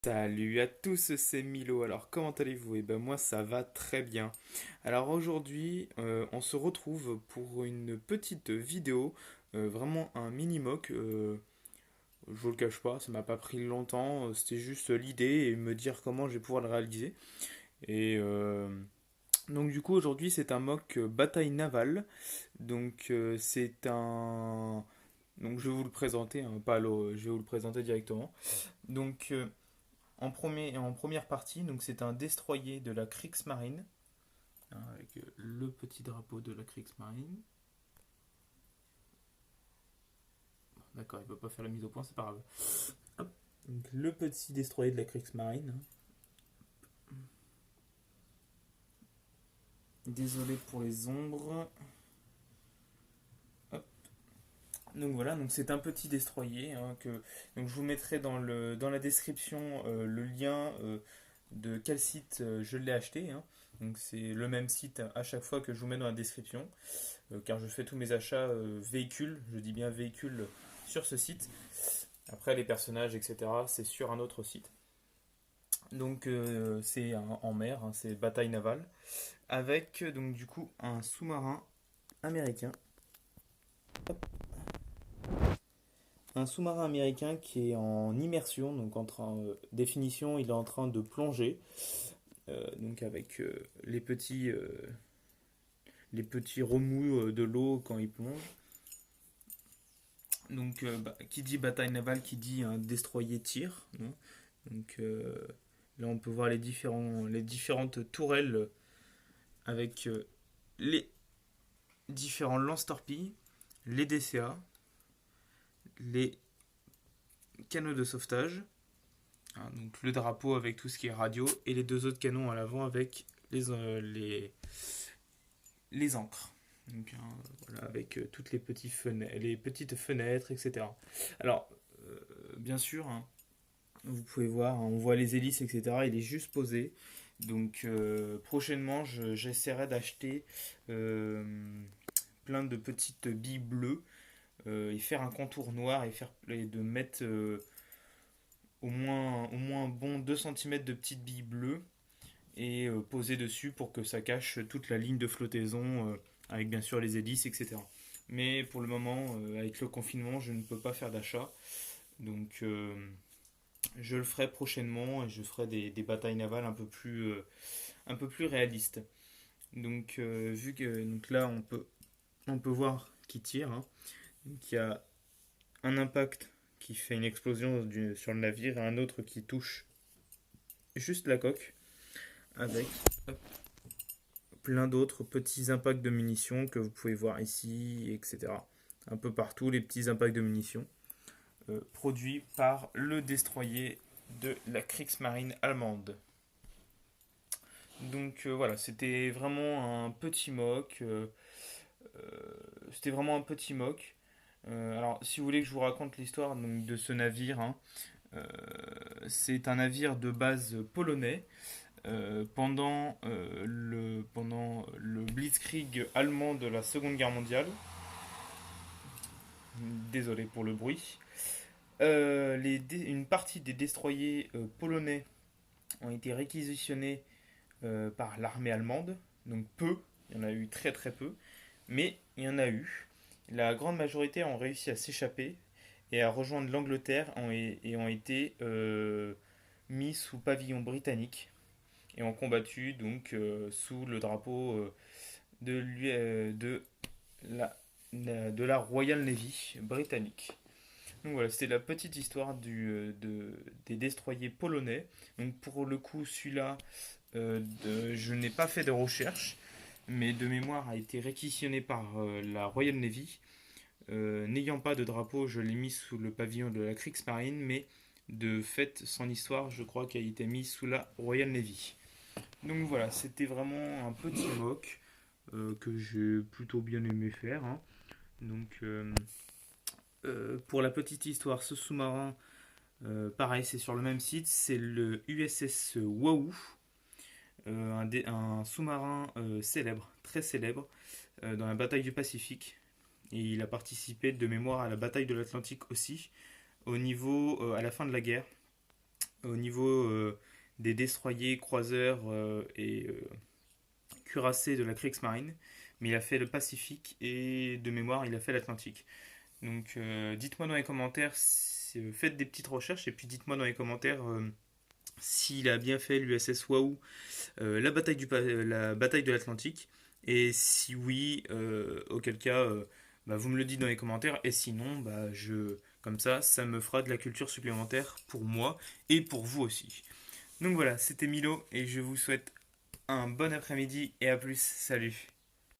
Salut à tous, c'est Milo. Alors comment allez-vous? Eh ben moi ça va très bien. Alors aujourd'hui on se retrouve pour une petite vidéo, vraiment un mini mock. Je vous le cache pas, ça m'a pas pris longtemps. C'était juste l'idée et me dire comment je vais pouvoir le réaliser. Et donc du coup aujourd'hui c'est un mock bataille navale. Donc c'est un, donc je vais vous le présenter, hein, pas je vais vous le présenter directement. Donc en première partie, donc c'est un destroyer de la Kriegsmarine, hein, avec le petit drapeau de la Kriegsmarine. D'accord, il ne peut pas faire la mise au point, c'est pas grave. Hop. Donc, le petit destroyer de la Kriegsmarine. Désolé pour les ombres. Hop. Donc voilà, donc c'est un petit destroyer, hein, donc je vous mettrai dans la description le lien de quel site je l'ai acheté, hein. Donc c'est le même site à chaque fois que je vous mets dans la description. Car je fais tous mes achats véhicules, je dis bien véhicules, sur ce site. Après, les personnages, etc., c'est sur un autre site. Donc, c'est en mer, hein, c'est bataille navale, avec donc du coup un sous-marin américain. Un sous-marin américain qui est en immersion, donc en train, définition, il est en train de plonger, donc avec les petits remous de l'eau quand il plonge. Donc, qui dit bataille navale, qui dit un destroyer tir, hein. Donc, là, on peut voir les différentes tourelles avec les différents lance-torpilles, les DCA, les canaux de sauvetage, hein, donc le drapeau avec tout ce qui est radio, et les deux autres canons à l'avant avec les ancres. Donc, hein, voilà, avec toutes les petites fenêtres, etc. Alors, bien sûr, hein, vous pouvez voir, hein, on voit les hélices, etc. Il est juste posé. Donc prochainement, j'essaierai d'acheter euh, plein de petites billes bleues et faire un contour noir et de mettre au moins un bon 2 centimètres de petites billes bleues et poser dessus pour que ça cache toute la ligne de flottaison avec bien sûr les hélices, etc. Mais pour le moment, avec le confinement, je ne peux pas faire d'achat. Donc je le ferai prochainement et je ferai des batailles navales un peu plus réalistes. Donc, vu que donc là, on peut voir qui tire, hein. Donc, il y a un impact qui fait une explosion sur le navire et un autre qui touche juste la coque avec hop, plein d'autres petits impacts de munitions que vous pouvez voir ici, etc. Un peu partout, les petits impacts de munitions produits par le destroyer de la Kriegsmarine allemande. Donc voilà, c'était vraiment un petit mock. C'était vraiment un petit mock. Alors, si vous voulez que je vous raconte l'histoire donc, de ce navire, hein, euh, c'est un navire de base polonais. Pendant le Blitzkrieg allemand de la Seconde Guerre mondiale, désolé pour le bruit, une partie des destroyers polonais ont été réquisitionnés par l'armée allemande, donc peu, il y en a eu très très peu, mais il y en a eu. La grande majorité ont réussi à s'échapper et à rejoindre l'Angleterre et ont été mis sous pavillon britannique et ont combattu donc sous le drapeau de de la Royal Navy britannique. Donc voilà, c'était la petite histoire des destroyers polonais. Donc pour le coup, celui-là, je n'ai pas fait de recherche, mais de mémoire a été réquisitionné par la Royal Navy. N'ayant pas de drapeau, je l'ai mis sous le pavillon de la Kriegsmarine, mais de fait, son histoire, je crois qu'elle a été mise sous la Royal Navy. Donc voilà, c'était vraiment un petit mock que j'ai plutôt bien aimé faire, hein. Donc pour la petite histoire, ce sous-marin, pareil, c'est sur le même site, c'est le USS Wahoo, un sous-marin célèbre, très célèbre, dans la bataille du Pacifique. Et il a participé de mémoire à la bataille de l'Atlantique aussi, au niveau à la fin de la guerre. au niveau des destroyers, croiseurs et cuirassés de la Kriegsmarine, mais il a fait le Pacifique et de mémoire, il a fait l'Atlantique. Donc dites-moi dans les commentaires, faites des petites recherches et puis dites-moi dans les commentaires s'il a bien fait l'USS Wahoo, la bataille de l'Atlantique. Et si oui, auquel cas, bah, vous me le dites dans les commentaires. Et sinon, bah, comme ça me fera de la culture supplémentaire pour moi et pour vous aussi. Donc voilà, c'était Milo et je vous souhaite un bon après-midi et à plus. Salut.